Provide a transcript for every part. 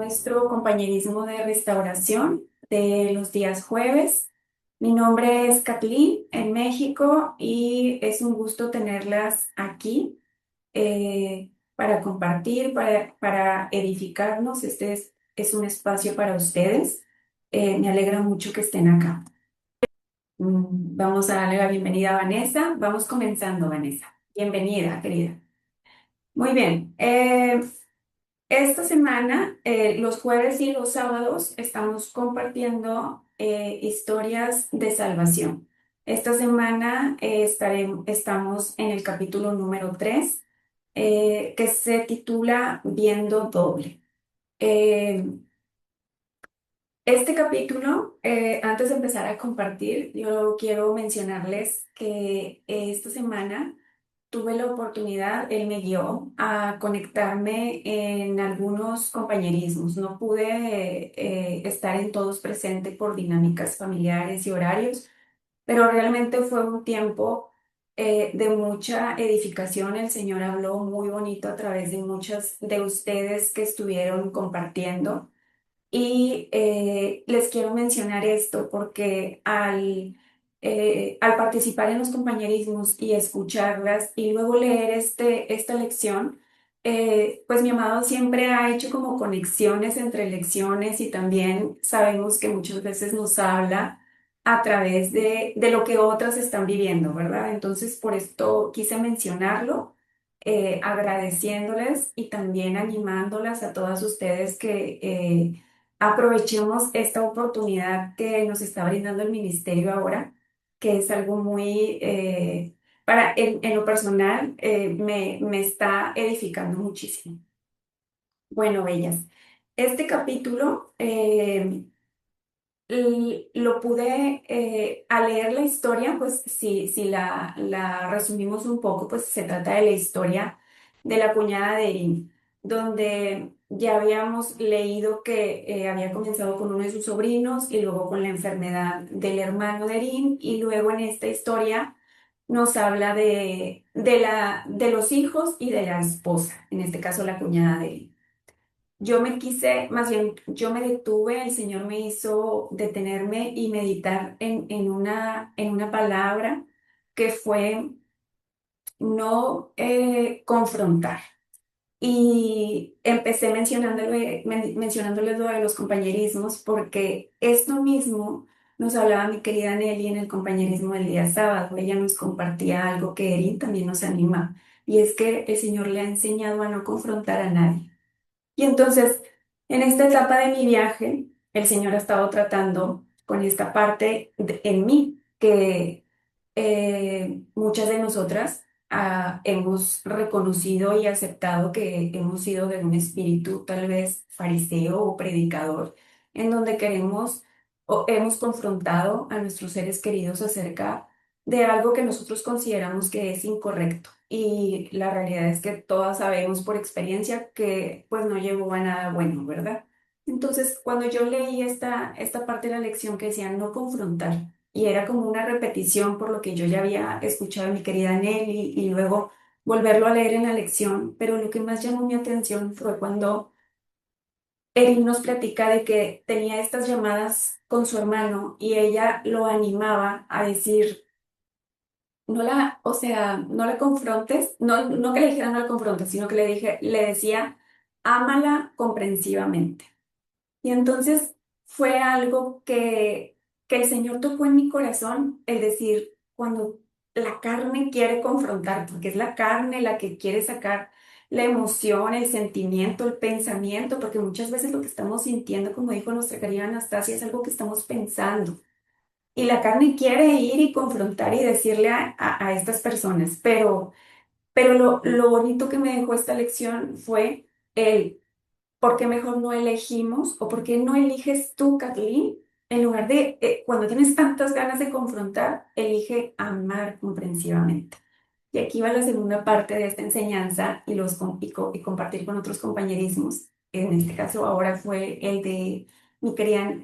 nuestro compañerismo de restauración de los días jueves. Mi nombre es Kathleen en México y es un gusto tenerlas aquí para compartir, para edificarnos. Este es un espacio para ustedes. Me alegra mucho que estén acá. Vamos a darle la bienvenida a Vanessa. Vamos comenzando, Vanessa. Bienvenida, querida. Muy bien. Esta semana, los jueves y los sábados, estamos compartiendo historias de salvación. Esta semana estamos en el capítulo número 3, que se titula Viendo Doble. Eh, este capítulo, antes de empezar a compartir, yo quiero mencionarles que esta semana tuve la oportunidad, él me guió a conectarme en algunos compañerismos. No pude estar en todos presente por dinámicas familiares y horarios, pero realmente fue un tiempo de mucha edificación. El Señor habló muy bonito a través de muchas de ustedes que estuvieron compartiendo. Y les quiero mencionar esto porque al participar en los compañerismos y escucharlas y luego leer esta lección, pues mi amado siempre ha hecho como conexiones entre lecciones y también sabemos que muchas veces nos habla a través de lo que otras están viviendo, ¿verdad? Entonces, por esto quise mencionarlo, agradeciéndoles y también animándolas a todas ustedes que aprovechemos esta oportunidad que nos está brindando el ministerio ahora, que es algo muy, en lo personal, me está edificando muchísimo. Bueno, bellas, este capítulo lo pude, al leer la historia, pues si la resumimos un poco, pues se trata de la historia de la cuñada de Erin, donde ya habíamos leído que había comenzado con uno de sus sobrinos y luego con la enfermedad del hermano de Erin, y luego en esta historia nos habla de los hijos y de la esposa, en este caso la cuñada de Erin. Yo me quise, más bien, yo me detuve, el Señor me hizo detenerme y meditar en una palabra que fue no confrontar. Y empecé mencionándoles lo de los compañerismos, porque esto mismo nos hablaba mi querida Nelly en el compañerismo del día sábado. Ella nos compartía algo que Erin también nos anima, y es que el Señor le ha enseñado a no confrontar a nadie. Y entonces, en esta etapa de mi viaje, el Señor ha estado tratando con esta parte en mí, que muchas de nosotras hemos reconocido y aceptado que hemos sido de un espíritu tal vez fariseo o predicador, en donde queremos o hemos confrontado a nuestros seres queridos acerca de algo que nosotros consideramos que es incorrecto. Y la realidad es que todas sabemos por experiencia que pues no llevó a nada bueno, ¿verdad? Entonces, cuando yo leí esta parte de la lección que decía no confrontar, y era como una repetición por lo que yo ya había escuchado de mi querida Nelly y luego volverlo a leer en la lección, pero lo que más llamó mi atención fue cuando él nos platica de que tenía estas llamadas con su hermano y ella lo animaba a decir, o sea, no la confrontes, no que le dijera no la confrontes, sino que le decía, ámala comprensivamente. Y entonces fue algo que el Señor tocó en mi corazón, el decir, cuando la carne quiere confrontar, porque es la carne la que quiere sacar la emoción, el sentimiento, el pensamiento, porque muchas veces lo que estamos sintiendo, como dijo nuestra querida Anastasia, es algo que estamos pensando. Y la carne quiere ir y confrontar y decirle a estas personas, pero lo bonito que me dejó esta lección fue el ¿por qué mejor no elegimos o por qué no eliges tú, Kathleen, en lugar de, cuando tienes tantas ganas de confrontar, elige amar comprensivamente? Y aquí va la segunda parte de esta enseñanza y compartir con otros compañerismos. En este caso ahora fue el de mi querida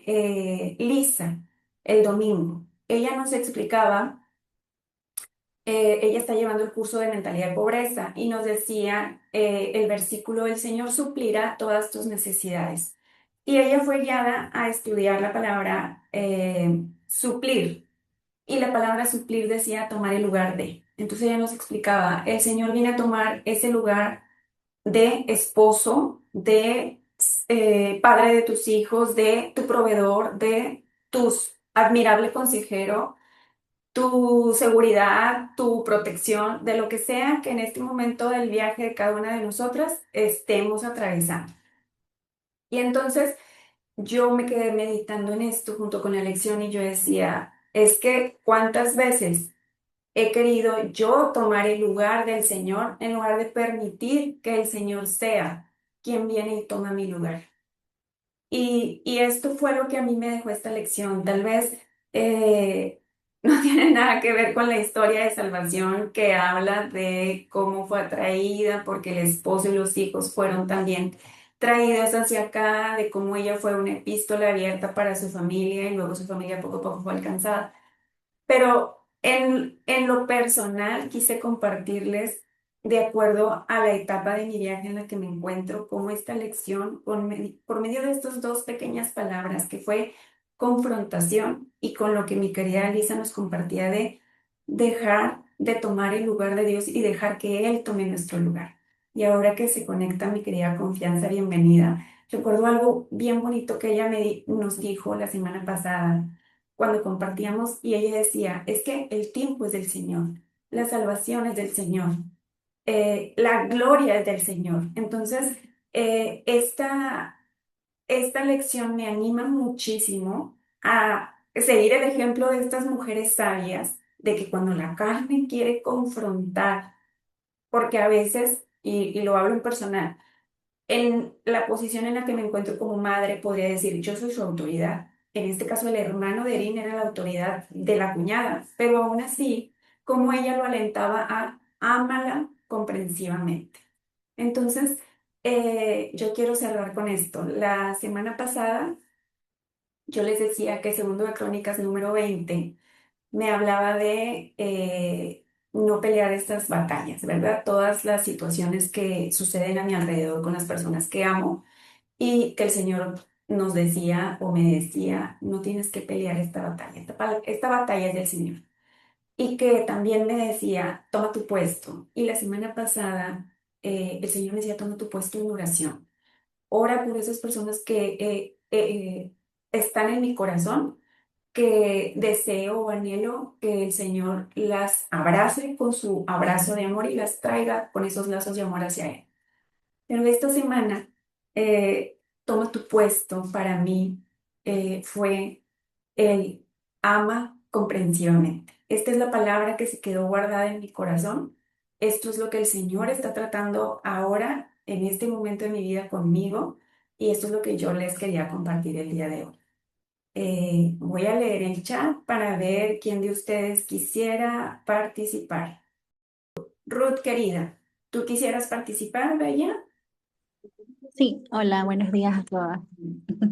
Lisa, el domingo. Ella nos explicaba, ella está llevando el curso de mentalidad de pobreza y nos decía el versículo, el Señor suplirá todas tus necesidades. Y ella fue guiada a estudiar la palabra suplir. Y la palabra suplir decía tomar el lugar de. Entonces ella nos explicaba, el Señor viene a tomar ese lugar de esposo, de padre de tus hijos, de tu proveedor, de tus admirable consejero, tu seguridad, tu protección, de lo que sea que en este momento del viaje de cada una de nosotras estemos atravesando. Y entonces yo me quedé meditando en esto junto con la lección y yo decía, es que cuántas veces he querido yo tomar el lugar del Señor en lugar de permitir que el Señor sea quien viene y toma mi lugar. Y esto fue lo que a mí me dejó esta lección. Tal vez no tiene nada que ver con la historia de salvación que habla de cómo fue atraída, porque el esposo y los hijos fueron también traídos hacia acá, de cómo ella fue una epístola abierta para su familia y luego su familia poco a poco fue alcanzada. Pero en lo personal quise compartirles, de acuerdo a la etapa de mi viaje en la que me encuentro, cómo esta lección, por medio de estas dos pequeñas palabras, que fue confrontación y con lo que mi querida Lisa nos compartía de dejar de tomar el lugar de Dios y dejar que Él tome nuestro lugar. Y ahora que se conecta mi querida Confianza, bienvenida. Recuerdo algo bien bonito que ella nos dijo la semana pasada cuando compartíamos y ella decía, es que el tiempo es del Señor, la salvación es del Señor, la gloria es del Señor. Entonces, esta lección me anima muchísimo a seguir el ejemplo de estas mujeres sabias, de que cuando la carne quiere confrontar, porque a veces, y lo hablo en personal, en la posición en la que me encuentro como madre, podría decir, yo soy su autoridad. En este caso, el hermano de Erin era la autoridad de la cuñada, pero aún así, como ella lo alentaba a ámala comprensivamente. Entonces, yo quiero cerrar con esto. La semana pasada, yo les decía que segundo de Crónicas número 20 me hablaba de no pelear estas batallas, ¿verdad? Todas las situaciones que suceden a mi alrededor con las personas que amo y que el Señor nos decía o me decía, no tienes que pelear esta batalla, esta batalla es del Señor. Y que también me decía, toma tu puesto. Y la semana pasada el Señor me decía, toma tu puesto en oración. Ora por esas personas que están en mi corazón, que deseo o anhelo que el Señor las abrace con su abrazo de amor y las traiga con esos lazos de amor hacia Él. Pero esta semana, toma tu puesto para mí fue el ama comprensivamente. Esta es la palabra que se quedó guardada en mi corazón. Esto es lo que el Señor está tratando ahora, en este momento de mi vida conmigo, y esto es lo que yo les quería compartir el día de hoy. Voy a leer el chat para ver quién de ustedes quisiera participar. Ruth, querida, ¿tú quisieras participar, Bella? Sí, hola, buenos días a todas.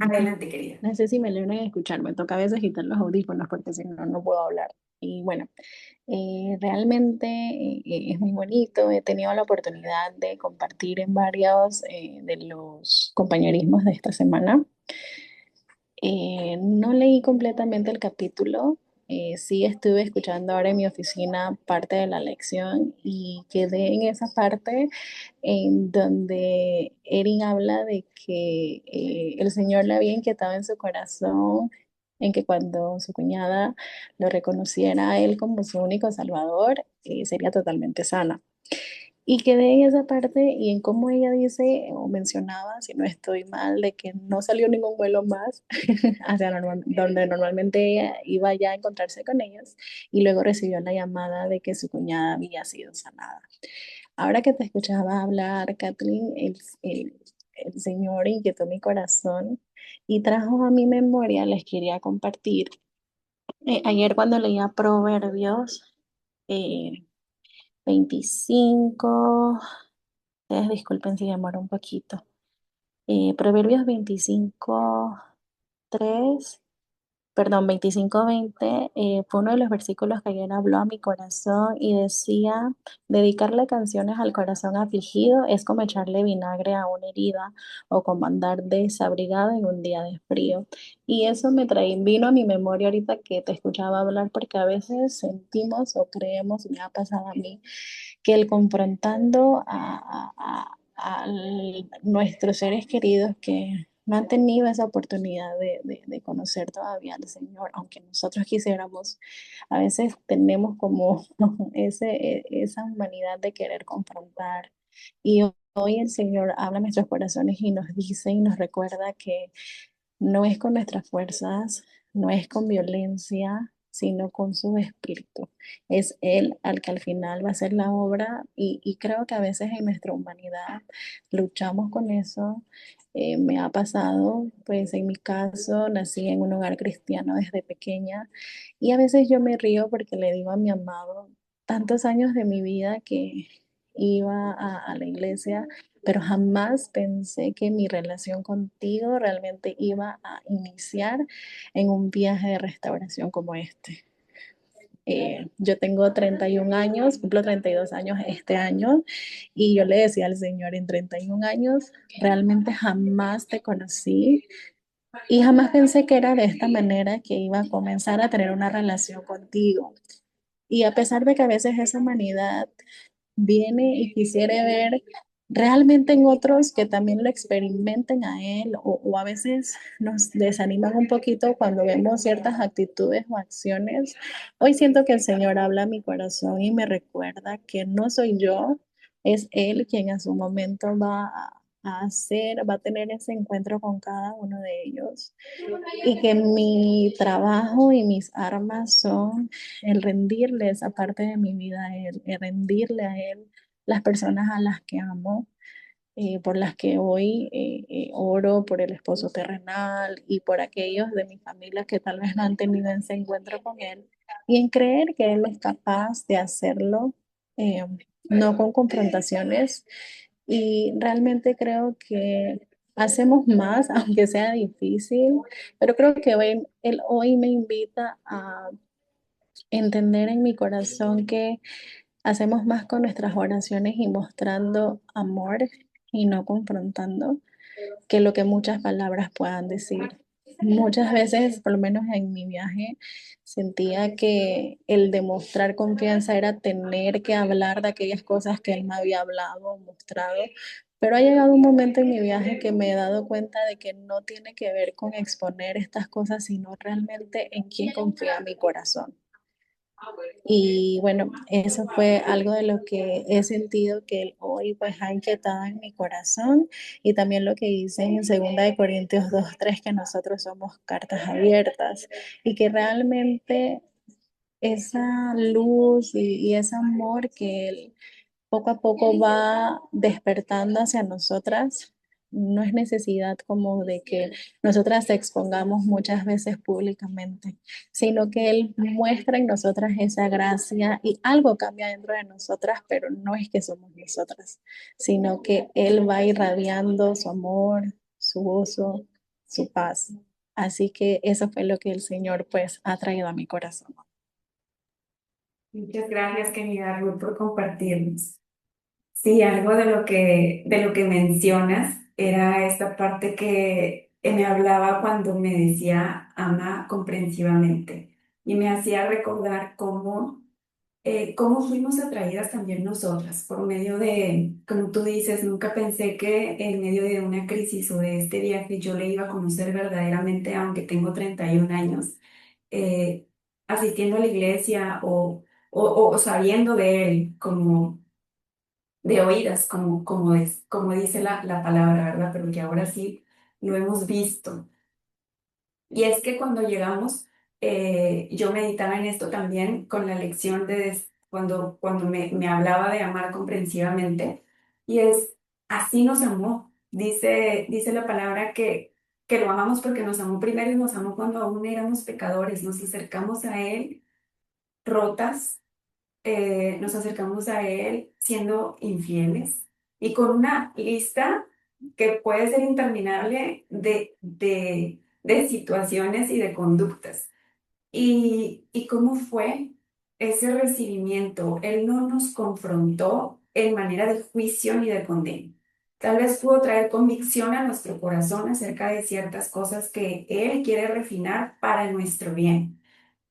Adelante, querida. No sé si me logran escuchar, me toca a veces quitar los audífonos porque si no, no puedo hablar. Y bueno, realmente es muy bonito. He tenido la oportunidad de compartir en varios de los compañerismos de esta semana. No leí completamente el capítulo, sí estuve escuchando ahora en mi oficina parte de la lección y quedé en esa parte en donde Erin habla de que el Señor le había inquietado en su corazón, en que cuando su cuñada lo reconociera a él como su único salvador, sería totalmente sana. Y quedé en esa parte y en cómo ella dice o mencionaba, si no estoy mal, de que no salió ningún vuelo más hacia donde normalmente ella iba ya a encontrarse con ellos y luego recibió la llamada de que su cuñada había sido sanada. Ahora que te escuchaba hablar, Kathleen, el Señor inquietó mi corazón y trajo a mi memoria, les quería compartir. Ayer cuando leía Proverbios, eh, 25, disculpen si demoro un poquito. Proverbios 25, 3 perdón, 25:20, fue uno de los versículos que ayer habló a mi corazón y decía, dedicarle canciones al corazón afligido es como echarle vinagre a una herida o como andar desabrigado en un día de frío. Y eso vino a mi memoria ahorita que te escuchaba hablar porque a veces sentimos o creemos, me ha pasado a mí, que el confrontando a nuestros seres queridos que no han tenido esa oportunidad de conocer todavía al Señor, aunque nosotros quisiéramos, a veces tenemos como esa humanidad de querer confrontar. Y hoy el Señor habla a nuestros corazones y nos dice y nos recuerda que no es con nuestras fuerzas, no es con violencia, sino con su espíritu. Es Él al que al final va a hacer la obra y creo que a veces en nuestra humanidad luchamos con eso. Me ha pasado, pues en mi caso, nací en un hogar cristiano desde pequeña y a veces yo me río porque le digo a mi amado, tantos años de mi vida que iba a la iglesia, pero jamás pensé que mi relación contigo realmente iba a iniciar en un viaje de restauración como este. Yo tengo 31 años, cumplo 32 años este año y yo le decía al Señor, en 31 años realmente jamás te conocí y jamás pensé que era de esta manera que iba a comenzar a tener una relación contigo. Y a pesar de que a veces esa humanidad viene y quisiera ver realmente en otros que también lo experimenten a él o a veces nos desaniman un poquito cuando vemos ciertas actitudes o acciones. Hoy siento que el Señor habla a mi corazón y me recuerda que no soy yo, es Él quien a su momento a hacer, va a tener ese encuentro con cada uno de ellos y que mi trabajo y mis armas son el rendirle esa parte de mi vida a Él, el rendirle a Él las personas a las que amo, por las que hoy oro, por el esposo terrenal y por aquellos de mi familia que tal vez no han tenido ese encuentro con Él, y en creer que Él es capaz de hacerlo, eh, no con confrontaciones, y realmente creo que hacemos más, aunque sea difícil, pero creo que Él hoy me invita a entender en mi corazón que hacemos más con nuestras oraciones y mostrando amor y no confrontando que lo que muchas palabras puedan decir. Muchas veces, por lo menos en mi viaje, sentía que el demostrar confianza era tener que hablar de aquellas cosas que él me había hablado o mostrado. Pero ha llegado un momento en mi viaje que me he dado cuenta de que no tiene que ver con exponer estas cosas, sino realmente en quién confía mi corazón. Y bueno, eso fue algo de lo que he sentido que él hoy pues ha inquietado en mi corazón y también lo que dice en 2 Corintios 2:3 que nosotros somos cartas abiertas y que realmente esa luz y ese amor que él poco a poco va despertando hacia nosotras. No es necesidad como de que nosotras te expongamos muchas veces públicamente, sino que Él muestra en nosotras esa gracia y algo cambia dentro de nosotras, pero no es que somos nosotras, sino que Él va irradiando su amor, su gozo, su paz. Así que eso fue lo que el Señor pues ha traído a mi corazón. Muchas gracias, querida Ruth, por compartirnos. Sí, algo de lo que mencionas era esta parte que me hablaba cuando me decía ama comprensivamente y me hacía recordar cómo fuimos atraídas también nosotras por medio de, como tú dices, nunca pensé que en medio de una crisis o de este viaje yo le iba a conocer verdaderamente, aunque tengo 31 años, eh, asistiendo a la iglesia o sabiendo de él como de oídas, como dice la palabra, ¿verdad? Pero que ahora sí lo hemos visto. Y es que cuando llegamos, yo meditaba en esto también con la lección cuando me hablaba de amar comprensivamente, y es, así nos amó. Dice la palabra que lo amamos porque nos amó primero y nos amó cuando aún éramos pecadores, nos acercamos a Él rotas, nos acercamos a Él siendo infieles y con una lista que puede ser interminable de situaciones y de conductas. Y cómo fue ese recibimiento? Él no nos confrontó en manera de juicio ni de condena. Tal vez pudo traer convicción a nuestro corazón acerca de ciertas cosas que Él quiere refinar para nuestro bien,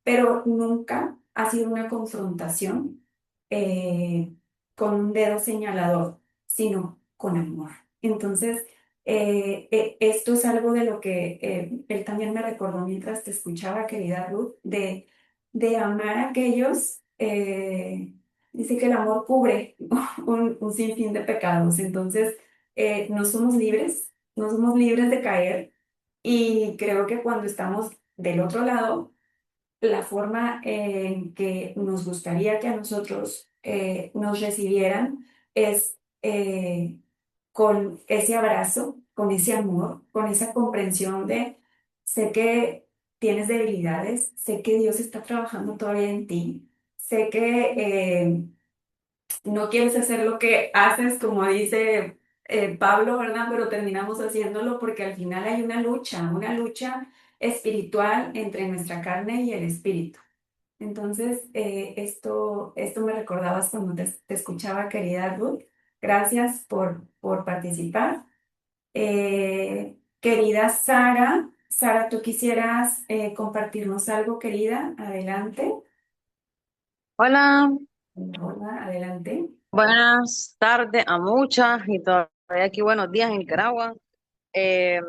pero nunca ha sido una confrontación eh, con un dedo señalador, sino con amor. Entonces, esto es algo de lo que él también me recordó mientras te escuchaba, querida Ruth, de amar a aquellos. Dice que el amor cubre un sinfín de pecados. Entonces, no somos libres, no somos libres de caer. Y creo que cuando estamos del otro lado, la forma en que nos gustaría que a nosotros nos recibieran es con ese abrazo, con ese amor, con esa comprensión de, sé que tienes debilidades, sé que Dios está trabajando todavía en ti, sé que no quieres hacer lo que haces, como dice Pablo, ¿verdad? Pero terminamos haciéndolo porque al final hay una lucha espiritual entre nuestra carne y el espíritu. Entonces, esto me recordabas cuando te escuchaba, querida Ruth. Gracias por participar. Querida Sara, Sara, ¿tú quisieras compartirnos algo, querida? Adelante. Hola, Hola, adelante. buenas tardes a muchas y todavía aquí buenos días en Nicaragua. Eh,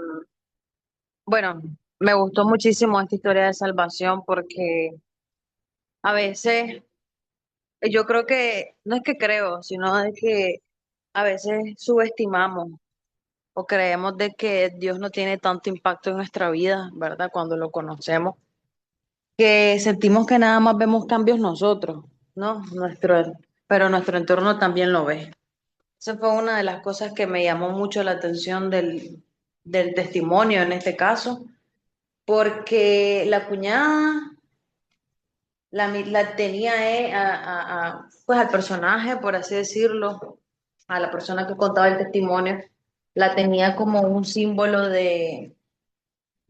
bueno, me gustó muchísimo esta historia de salvación porque a veces yo creo que, no es que creo, sino de que a veces subestimamos o creemos de que Dios no tiene tanto impacto en nuestra vida, ¿verdad? Cuando lo conocemos, que sentimos que nada más vemos cambios nosotros, ¿no? Pero nuestro entorno también lo ve. Esa fue una de las cosas que me llamó mucho la atención del testimonio en este caso, porque la cuñada la tenía pues al personaje, por así decirlo, a la persona que contaba el testimonio, la tenía como un símbolo de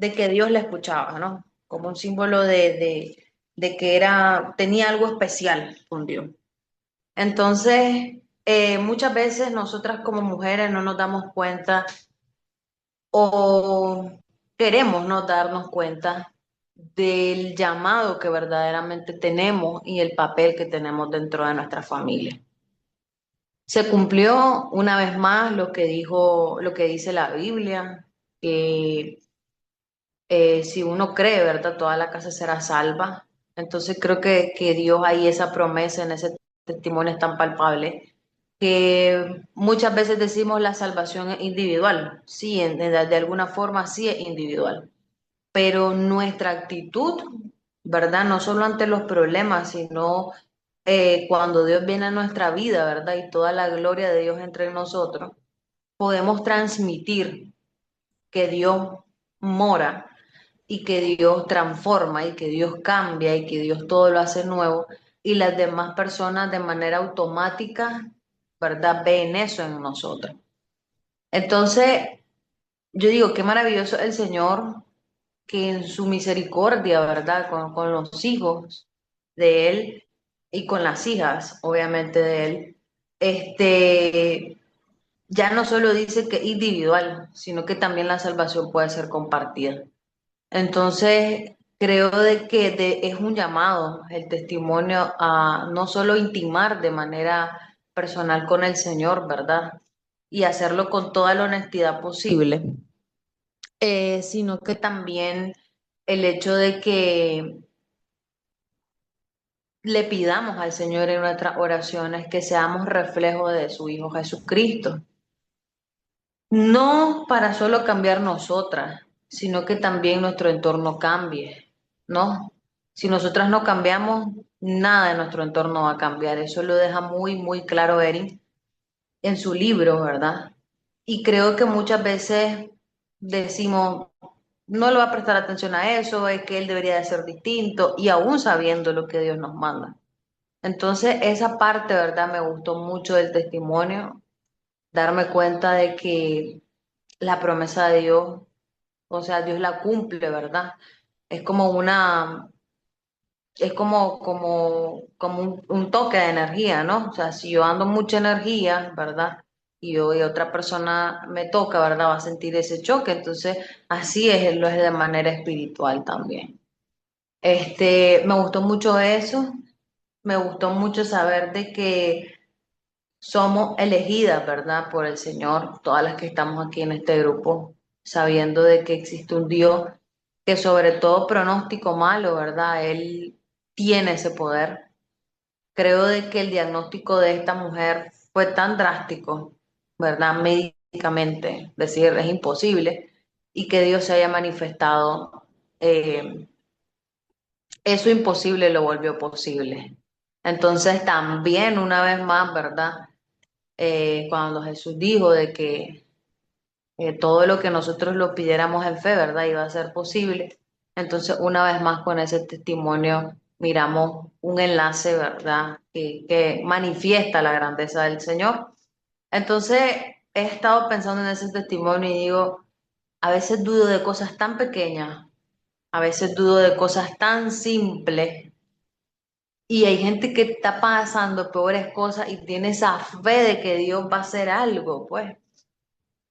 que Dios la escuchaba, ¿no? Como un símbolo de que tenía algo especial con Dios. Entonces, muchas veces nosotras como mujeres no nos damos cuenta o queremos no darnos cuenta del llamado que verdaderamente tenemos y el papel que tenemos dentro de nuestra familia. Se cumplió una vez más lo que dice la Biblia, que si uno cree, ¿verdad? Toda la casa será salva. Entonces creo que Dios ahí esa promesa en ese testimonio es tan palpable que muchas veces decimos la salvación es individual. Sí, de alguna forma sí es individual, pero nuestra actitud, ¿verdad? No solo ante los problemas, sino cuando Dios viene a nuestra vida, ¿verdad? Y toda la gloria de Dios entre nosotros, podemos transmitir que Dios mora y que Dios transforma y que Dios cambia y que Dios todo lo hace nuevo y las demás personas de manera automática, ¿verdad? Ven eso en nosotros. Entonces, yo digo, qué maravilloso el Señor que en su misericordia, ¿verdad? Con los hijos de Él y con las hijas, obviamente, de Él, este, ya no solo dice que es individual, sino que también la salvación puede ser compartida. Entonces, creo de que es un llamado el testimonio a no solo intimar de manera personal con el Señor, ¿verdad? Y hacerlo con toda la honestidad posible, sino que también el hecho de que le pidamos al Señor en nuestras oraciones que seamos reflejo de su Hijo Jesucristo. No para solo cambiar nosotras, sino que también nuestro entorno cambie, ¿no? Si nosotras no cambiamos, nada de nuestro entorno va a cambiar. Eso lo deja muy, muy claro Erin en su libro, ¿verdad? Y creo que muchas veces decimos, no le va a prestar atención a eso, es que él debería de ser distinto, y aún sabiendo lo que Dios nos manda. Entonces, esa parte, ¿verdad? Me gustó mucho del testimonio, darme cuenta de que la promesa de Dios o sea, Dios la cumple, ¿verdad? Es como una, es como un toque de energía, ¿no? O sea, si yo ando mucha energía, ¿verdad? Y otra persona me toca, ¿verdad? Va a sentir ese choque. Entonces, así es, lo es de manera espiritual también. Me gustó mucho eso, me gustó mucho saber de que somos elegidas, ¿verdad? Por el Señor, todas las que estamos aquí en este grupo, sabiendo de que existe un Dios que sobre todo pronóstico malo, ¿verdad? Él tiene ese poder. Creo de que el diagnóstico de esta mujer fue tan drástico, ¿verdad? Médicamente, decir es imposible, y que Dios se haya manifestado, eso imposible lo volvió posible. Entonces también una vez más, ¿verdad? Cuando Jesús dijo de que todo lo que nosotros lo pidiéramos en fe, ¿verdad? Iba a ser posible. Entonces, una vez más con ese testimonio, miramos un enlace, ¿verdad? Que manifiesta la grandeza del Señor. Entonces, he estado pensando en ese testimonio y digo, a veces dudo de cosas tan pequeñas, a veces dudo de cosas tan simples. Y hay gente que está pasando peores cosas y tiene esa fe de que Dios va a hacer algo, pues.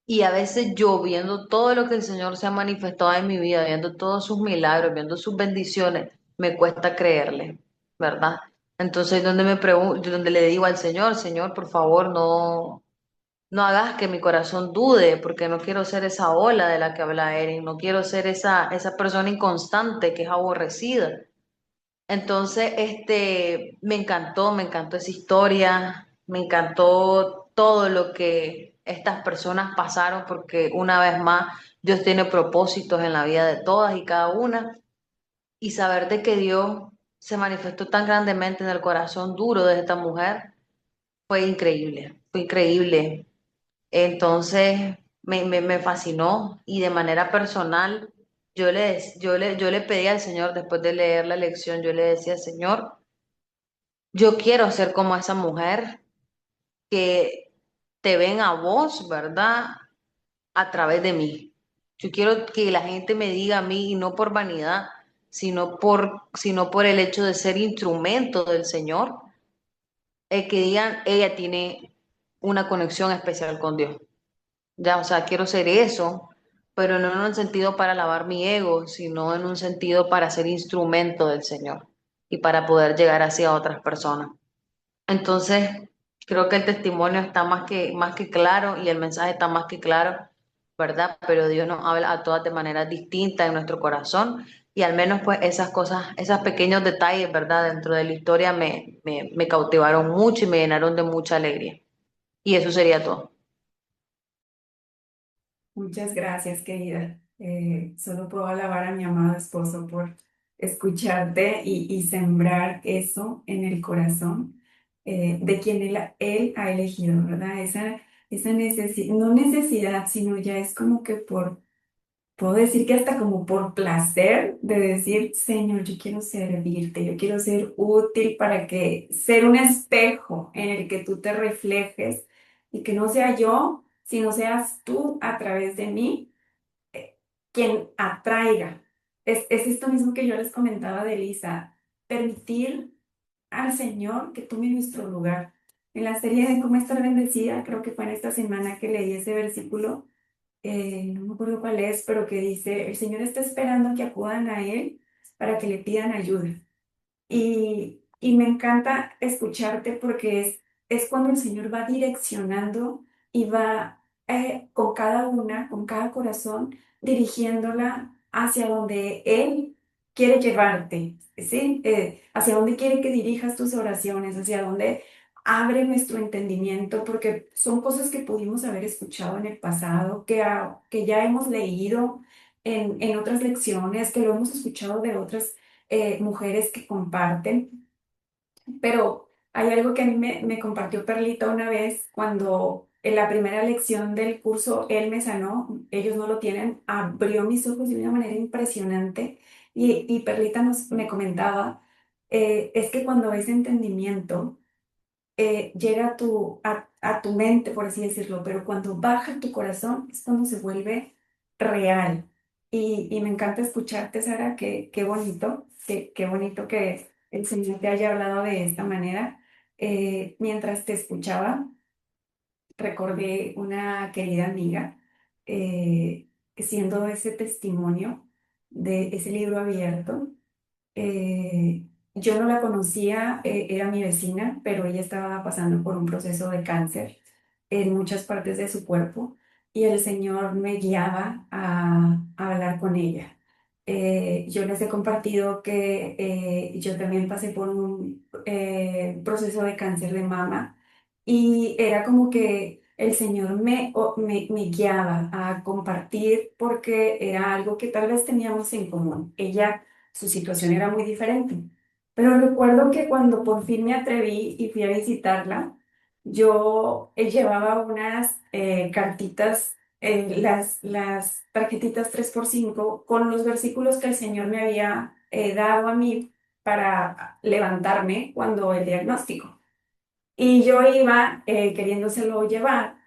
Y a veces yo viendo todo lo que el Señor se ha manifestado en mi vida, viendo todos sus milagros, viendo sus bendiciones, me cuesta creerle, ¿verdad? Entonces, donde me pregunto, donde le digo al Señor, Señor, por favor, no hagas que mi corazón dude, porque no quiero ser esa ola de la que habla Erin, no quiero ser esa persona inconstante que es aborrecida. Entonces, me encantó esa historia, me encantó todo lo que estas personas pasaron, porque una vez más Dios tiene propósitos en la vida de todas y cada una, y saber de que Dios se manifestó tan grandemente en el corazón duro de esta mujer fue increíble, fue increíble. Entonces me fascinó y de manera personal yo le pedí al Señor después de leer la lección, yo le decía, Señor, yo quiero ser como esa mujer que te ven a vos, ¿verdad? A través de mí. Yo quiero que la gente me diga a mí, y no por vanidad, sino por el hecho de ser instrumento del Señor, que digan, ella tiene una conexión especial con Dios. Ya, o sea, quiero ser eso, pero no en un sentido para lavar mi ego, sino en un sentido para ser instrumento del Señor y para poder llegar hacia otras personas. Entonces, creo que el testimonio está más que claro y el mensaje está más que claro, ¿verdad? Pero Dios nos habla a todas de maneras distintas en nuestro corazón y al menos pues esas cosas, esos pequeños detalles, ¿verdad? Dentro de la historia me cautivaron mucho y me llenaron de mucha alegría. Y eso sería todo. Muchas gracias, querida. Solo puedo alabar a mi amado esposo por escucharte y sembrar eso en el corazón de quien él ha elegido, ¿verdad? Esa no necesidad, sino ya es como que puedo decir que hasta como por placer de decir, Señor, yo quiero servirte, yo quiero ser útil para que ser un espejo en el que tú te reflejes y que no sea yo, sino seas tú a través de mí quien atraiga. Es esto mismo que yo les comentaba de Elisa, permitir al Señor que tome nuestro lugar. En la serie de Cómo estar bendecida, creo que fue en esta semana que leí ese versículo, no me acuerdo cuál es, pero que dice, el Señor está esperando que acudan a Él para que le pidan ayuda. Y me encanta escucharte porque es cuando el Señor va direccionando y va con cada una, con cada corazón, dirigiéndola hacia donde Él quiere llevarte, ¿sí? Hacia donde quiere que dirijas tus oraciones, hacia donde abre nuestro entendimiento, porque son cosas que pudimos haber escuchado en el pasado, que ya hemos leído en otras lecciones, que lo hemos escuchado de otras mujeres que comparten, pero hay algo que a mí me compartió Perlita una vez cuando en la primera lección del curso Él me sanó, ellos no lo tienen, abrió mis ojos de una manera impresionante y Perlita me comentaba, es que cuando ese entendimiento llega a tu mente, por así decirlo, pero cuando baja a tu corazón es cuando se vuelve real. Y me encanta escucharte, Sara, qué bonito que el Señor te haya hablado de esta manera. Mientras te escuchaba, recordé una querida amiga, siendo ese testimonio de ese libro abierto. Yo no la conocía, era mi vecina, pero ella estaba pasando por un proceso de cáncer en muchas partes de su cuerpo y el Señor me guiaba a hablar con ella. Yo les he compartido que yo también pasé por un proceso de cáncer de mama y era como que el Señor me guiaba a compartir porque era algo que tal vez teníamos en común. Ella, su situación era muy diferente. Pero recuerdo que cuando por fin me atreví y fui a visitarla, yo llevaba unas cartitas, las tarjetitas 3x5 con los versículos que el Señor me había dado a mí para levantarme cuando el diagnóstico. Y yo iba queriéndoselo llevar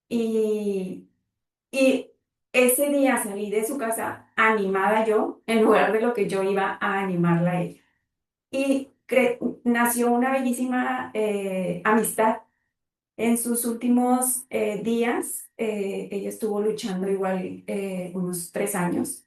y, y ese día salí de su casa animada yo en lugar de lo que yo iba a animarla a ella. Y nació una bellísima amistad. En sus últimos días, ella estuvo luchando igual unos 3 años,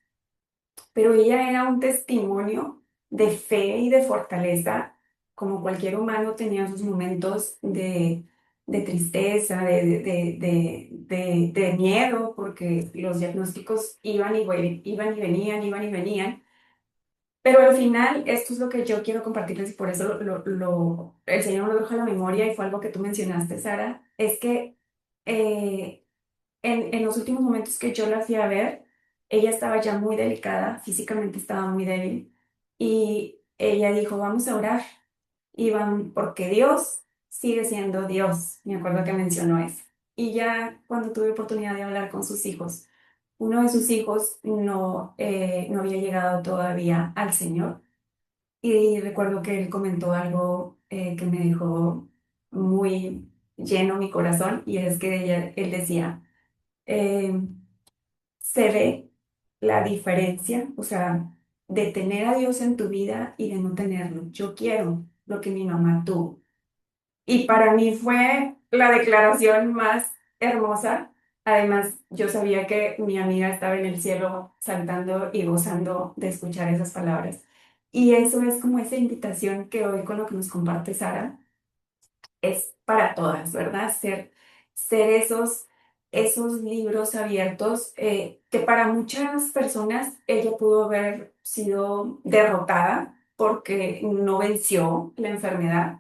pero ella era un testimonio de fe y de fortaleza, como cualquier humano tenía sus momentos de tristeza, de miedo, porque los diagnósticos iban y venían. Pero al final, esto es lo que yo quiero compartirles y por eso el Señor me lo trajo a la memoria y fue algo que tú mencionaste, Sara, es que eh, en los últimos momentos que yo la fui a ver, ella estaba ya muy delicada, físicamente estaba muy débil y ella dijo, vamos a orar y porque Dios sigue siendo Dios, me acuerdo que mencionó eso. Y ya cuando tuve oportunidad de hablar con sus hijos, uno de sus hijos no había llegado todavía al Señor y recuerdo que él comentó algo que me dejó muy lleno mi corazón y es que él decía, eh, se ve la diferencia, o sea, de tener a Dios en tu vida y de no tenerlo. Yo quiero lo que mi mamá tuvo. Y para mí fue la declaración más hermosa. Además, yo sabía que mi amiga estaba en el cielo saltando y gozando de escuchar esas palabras. Y eso es como esa invitación que hoy con lo que nos comparte Sara es para todas, ¿verdad? Ser esos libros abiertos que para muchas personas ella pudo haber sido derrotada porque no venció la enfermedad,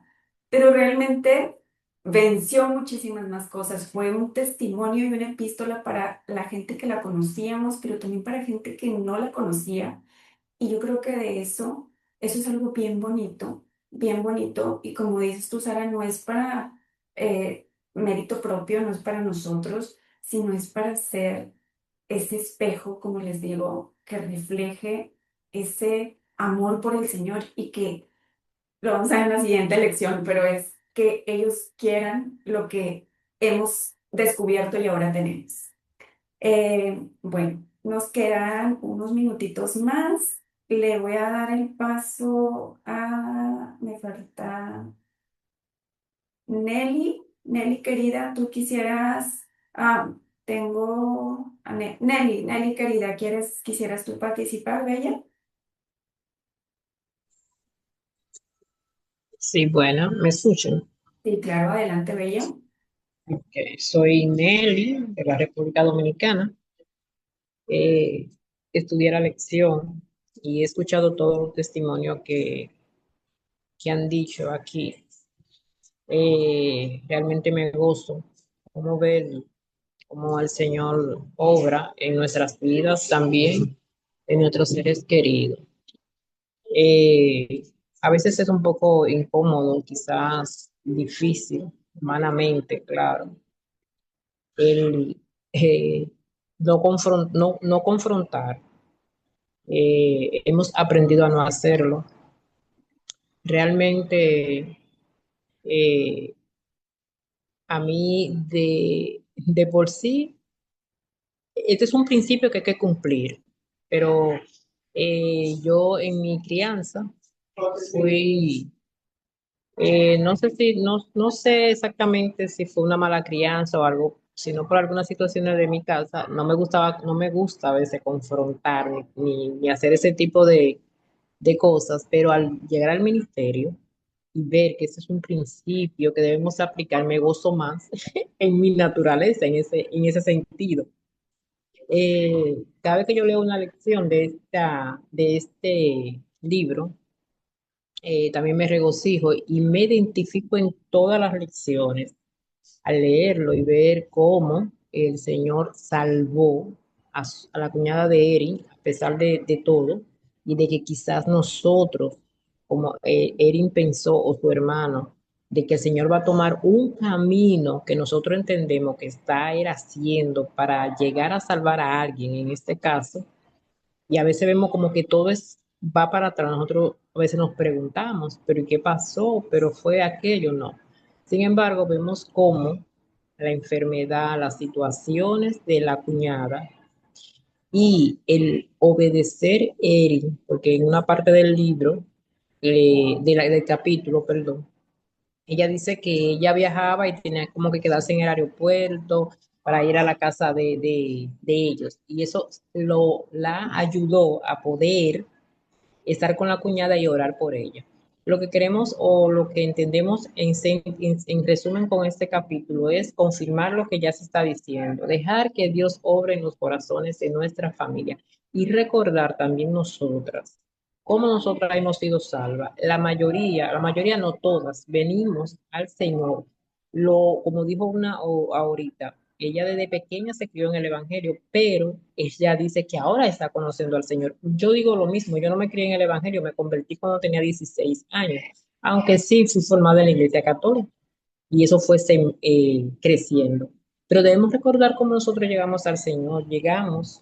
pero realmente venció muchísimas más cosas. Fue un testimonio y una epístola para la gente que la conocíamos, pero también para gente que no la conocía y yo creo que de eso es algo bien bonito. Y como dices tú, Sara, no es para mérito propio, no es para nosotros, sino es para ser ese espejo, como les digo, que refleje ese amor por el Señor y que lo vamos a ver en la siguiente lección, pero es que ellos quieran lo que hemos descubierto y ahora tenemos. Bueno, nos quedan unos minutitos más. Le voy a dar el paso a... Me falta Nelly. Nelly, querida, tú quisieras... Ah, tengo... a Nelly, querida, quisieras tú participar, Bella? Sí, bueno, me escuchan. Sí, claro, adelante, Bella. Ok, soy Nelly de la República Dominicana. Eh, Estudié la lección y he escuchado todos los testimonios que han dicho aquí. Realmente me gozo cómo ver cómo el Señor obra en nuestras vidas también, en nuestros seres queridos. Eh, a veces es un poco incómodo, quizás difícil, humanamente, claro el no confrontar. Hemos aprendido a no hacerlo. Realmente, eh, a mí de por sí, este es un principio que hay que cumplir. pero yo en mi crianza fui, no sé si, no sé exactamente si fue una mala crianza o algo, sino por algunas situaciones de mi casa, no me gusta a veces confrontar ni hacer ese tipo de cosas, pero al llegar al ministerio y ver que ese es un principio que debemos aplicar, me gozo más en mi naturaleza, en ese sentido. Cada vez que yo leo una lección de este libro, también me regocijo y me identifico en todas las lecciones al leerlo y ver cómo el Señor salvó a la cuñada de Erin, a pesar de todo, y de que quizás nosotros, como Erin pensó, o su hermano, de que el Señor va a tomar un camino que nosotros entendemos que está él haciendo para llegar a salvar a alguien, en este caso, y a veces vemos como que todo va para atrás. Nosotros a veces nos preguntamos, pero ¿y qué pasó? ¿Pero fue aquello? No. Sin embargo, vemos cómo la enfermedad, las situaciones de la cuñada y el obedecer Erin, porque en una parte del libro, del capítulo, perdón, ella dice que ella viajaba y tenía como que quedarse en el aeropuerto para ir a la casa de ellos. Y eso la ayudó a poder estar con la cuñada y orar por ella. Lo que queremos o lo que entendemos en resumen con este capítulo es confirmar lo que ya se está diciendo, dejar que Dios obre en los corazones de nuestra familia y recordar también nosotras cómo nosotras hemos sido salvas. La mayoría no todas, venimos al Señor. Como dijo una ahorita, ella desde pequeña se crió en el Evangelio, pero ella dice que ahora está conociendo al Señor. Yo digo lo mismo, yo no me crié en el Evangelio, me convertí cuando tenía 16 años, aunque sí fui formada en la Iglesia Católica y eso fue creciendo. Pero debemos recordar cómo nosotros llegamos al Señor. Llegamos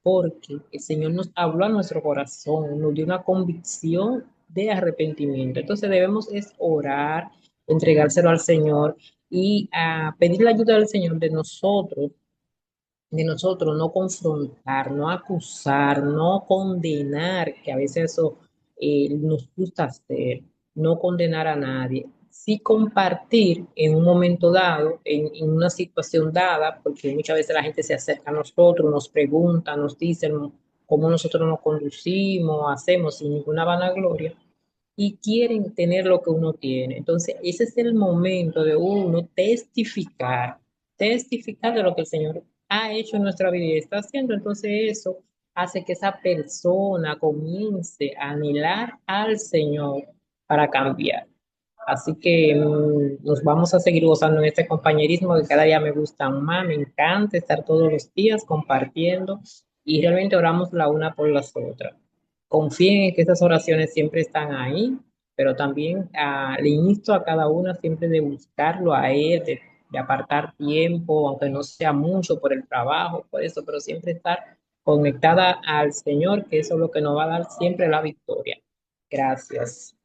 porque el Señor nos habló a nuestro corazón, nos dio una convicción de arrepentimiento. Entonces debemos es orar, entregárselo al Señor y pedir la ayuda del Señor de nosotros no confrontar, no acusar, no condenar, que a veces eso nos gusta hacer, no condenar a nadie, sí compartir en un momento dado, en una situación dada, porque muchas veces la gente se acerca a nosotros, nos pregunta, nos dicen cómo nosotros nos conducimos, hacemos sin ninguna vanagloria, y quieren tener lo que uno tiene. Entonces, ese es el momento de uno testificar de lo que el Señor ha hecho en nuestra vida y está haciendo. Entonces, eso hace que esa persona comience a anhelar al Señor para cambiar. Así que nos vamos a seguir gozando en este compañerismo que cada día me gusta más, me encanta estar todos los días compartiendo y realmente oramos la una por las otras. Confíen en que esas oraciones siempre están ahí, pero también le insto a cada una siempre de buscarlo a Él, de apartar tiempo, aunque no sea mucho por el trabajo, por eso, pero siempre estar conectada al Señor, que eso es lo que nos va a dar siempre la victoria. Gracias.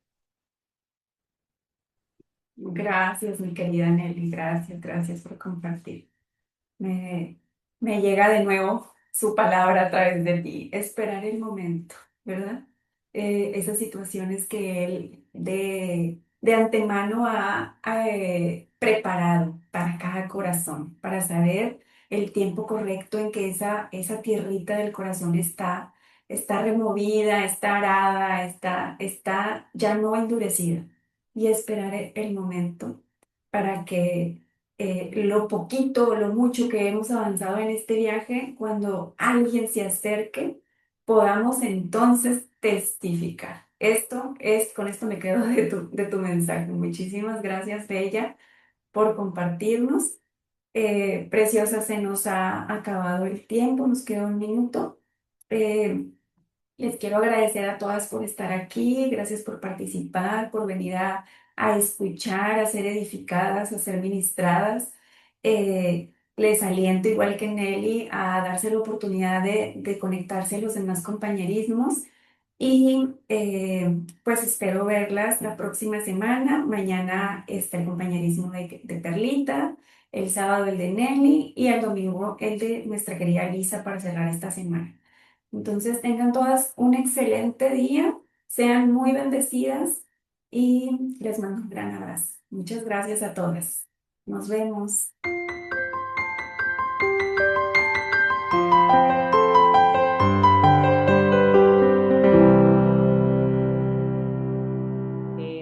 Gracias, mi querida Nelly, gracias, gracias por compartir. Me, me llega de nuevo su palabra a través de ti, esperar el momento, ¿verdad? Esas situaciones que él de antemano ha preparado para cada corazón, para saber el tiempo correcto en que esa tierrita del corazón está removida, está arada, está ya no endurecida. Y esperar el momento para que lo poquito o lo mucho que hemos avanzado en este viaje, cuando alguien se acerque, podamos entonces testificar. Con esto me quedo de tu mensaje. Muchísimas gracias, Bella, por compartirnos. Preciosa, se nos ha acabado el tiempo, nos queda un minuto. Eh, Les quiero agradecer a todas por estar aquí, gracias por participar, por venir a escuchar, a ser edificadas, a ser ministradas. Les aliento, igual que Nelly, a darse la oportunidad de conectarse a los demás compañerismos y pues espero verlas la próxima semana. Mañana está el compañerismo de Perlita, el sábado el de Nelly y el domingo el de nuestra querida Lisa para cerrar esta semana. Entonces tengan todas un excelente día, sean muy bendecidas y les mando un gran abrazo. Muchas gracias a todas. Nos vemos.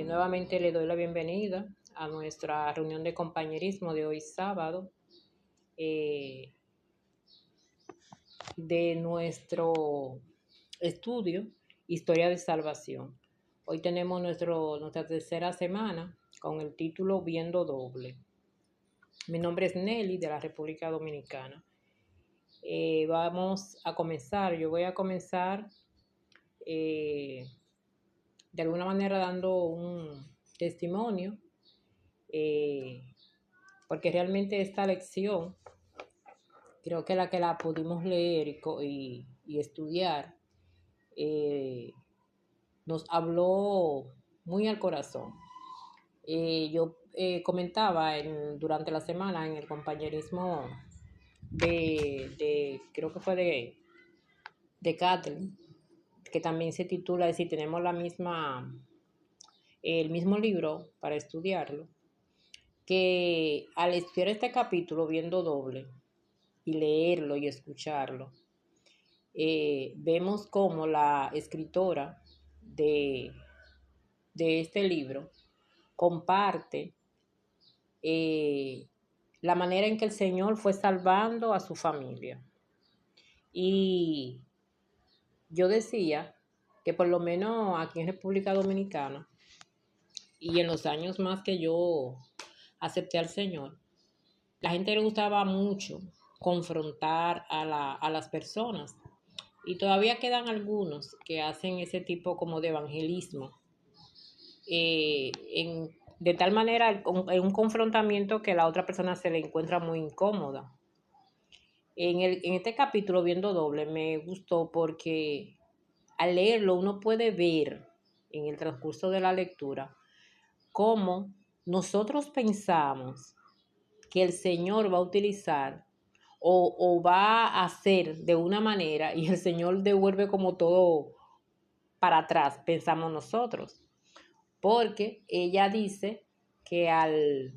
Nuevamente le doy la bienvenida a nuestra reunión de compañerismo de hoy sábado, eh, de nuestro estudio Historia de Salvación. Hoy tenemos nuestra tercera semana con el título Viendo Doble. Mi nombre es Nelly, de la República Dominicana. Vamos a comenzar. Yo voy a comenzar de alguna manera dando un testimonio, porque realmente esta lección, creo que la pudimos leer y estudiar, nos habló muy al corazón. Yo comentaba durante la semana en el compañerismo creo que fue de Kathleen, que también se titula Si tenemos el mismo libro para estudiarlo, que al estudiar este capítulo viendo doble y leerlo y escucharlo, vemos cómo la escritora de este libro comparte la manera en que el Señor fue salvando a su familia. Y yo decía que por lo menos aquí en República Dominicana y en los años más que yo acepté al Señor, la gente le gustaba mucho confrontar a las personas. Y todavía quedan algunos que hacen ese tipo como de evangelismo, de tal manera en un confrontamiento que la otra persona se le encuentra muy incómoda. En este capítulo Viendo Doble me gustó porque al leerlo uno puede ver en el transcurso de la lectura cómo nosotros pensamos que el Señor va a utilizar o va a hacer de una manera y el Señor devuelve como todo para atrás, pensamos nosotros. Porque ella dice que al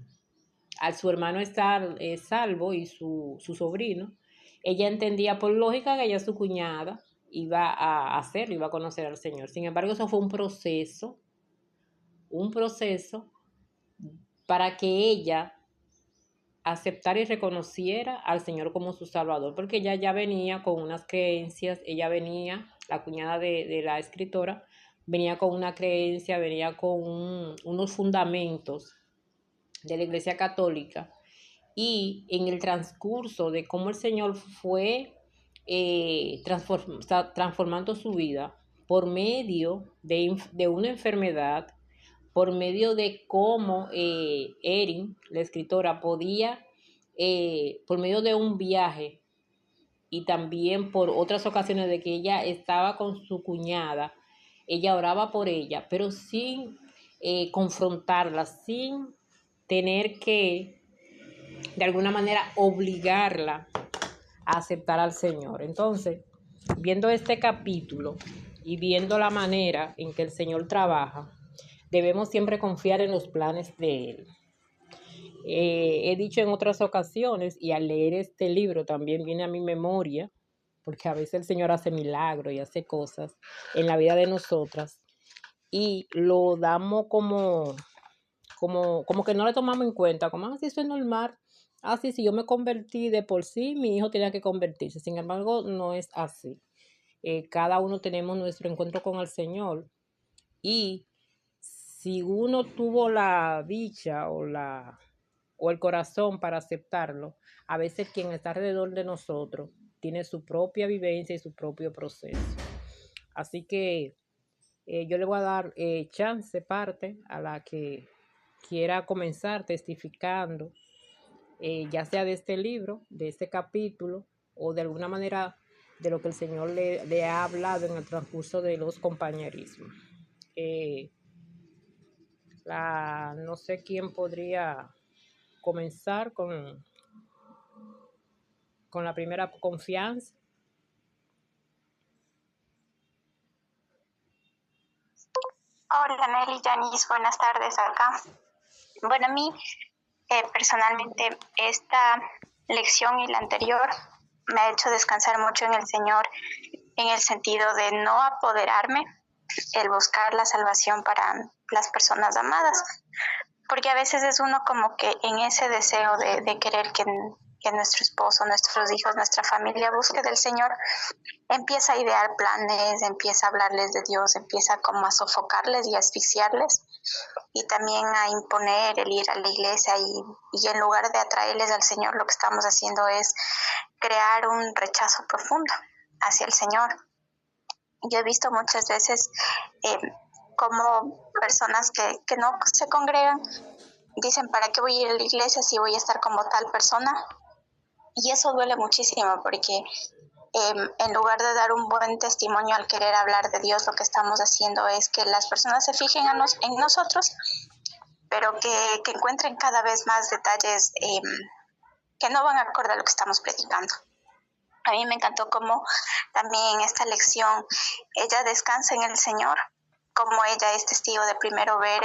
su hermano estar salvo y su sobrino, ella entendía por lógica que ella, su cuñada, iba a hacerlo, iba a conocer al Señor. Sin embargo, eso fue un proceso para que ella aceptara y reconociera al Señor como su Salvador, porque ella ya venía con unas creencias, la cuñada de la escritora, venía con una creencia, venía con unos fundamentos de la Iglesia Católica, y en el transcurso de cómo el Señor fue transformando su vida por medio de una enfermedad, por medio de cómo Erin, la escritora, podía, por medio de un viaje y también por otras ocasiones de que ella estaba con su cuñada, ella oraba por ella, pero sin confrontarla, sin tener que, de alguna manera, obligarla a aceptar al Señor. Entonces, viendo este capítulo y viendo la manera en que el Señor trabaja, debemos siempre confiar en los planes de Él. He dicho en otras ocasiones, y al leer este libro también viene a mi memoria, porque a veces el Señor hace milagros y hace cosas en la vida de nosotras, y lo damos como que no le tomamos en cuenta, como así eso es normal, así si yo me convertí de por sí, mi hijo tenía que convertirse. Sin embargo, no es así. Cada uno tenemos nuestro encuentro con el Señor, y si uno tuvo la dicha o el corazón para aceptarlo, a veces quien está alrededor de nosotros tiene su propia vivencia y su propio proceso. Así que yo le voy a dar parte a la que quiera comenzar testificando, ya sea de este libro, de este capítulo, o de alguna manera de lo que el Señor le ha hablado en el transcurso de los compañerismos. No sé quién podría comenzar con la primera confianza. Hola Nelly, Janice, buenas tardes acá. Bueno, a mí personalmente esta lección y la anterior me ha hecho descansar mucho en el Señor, en el sentido de no apoderarme, el buscar la salvación para las personas amadas, porque a veces es uno como que en ese deseo de querer que nuestro esposo, nuestros hijos, nuestra familia busque del Señor, empieza a idear planes, empieza a hablarles de Dios, empieza como a sofocarles y a asfixiarles, y también a imponer el ir a la iglesia, y en lugar de atraerles al Señor, lo que estamos haciendo es crear un rechazo profundo hacia el Señor. Yo he visto muchas veces como personas que no se congregan dicen, ¿para qué voy a ir a la iglesia si voy a estar como tal persona? Y eso duele muchísimo, porque en lugar de dar un buen testimonio al querer hablar de Dios, lo que estamos haciendo es que las personas se fijen en nosotros, pero que encuentren cada vez más detalles que no van acorde a lo que estamos predicando. A mí me encantó cómo también en esta lección ella descansa en el Señor, como ella es testigo de primero ver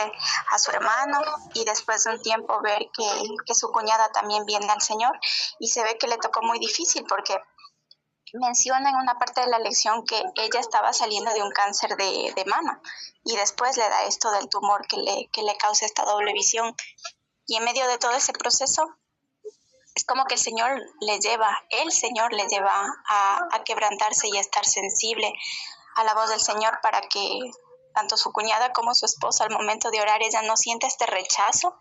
a su hermano y después de un tiempo ver que su cuñada también viene al Señor, y se ve que le tocó muy difícil, porque menciona en una parte de la lección que ella estaba saliendo de un cáncer de mama, y después le da esto del tumor que le causa esta doble visión, y en medio de todo ese proceso es como que el Señor le lleva a quebrantarse y a estar sensible a la voz del Señor, para que tanto su cuñada como su esposa al momento de orar, ella no sienta este rechazo,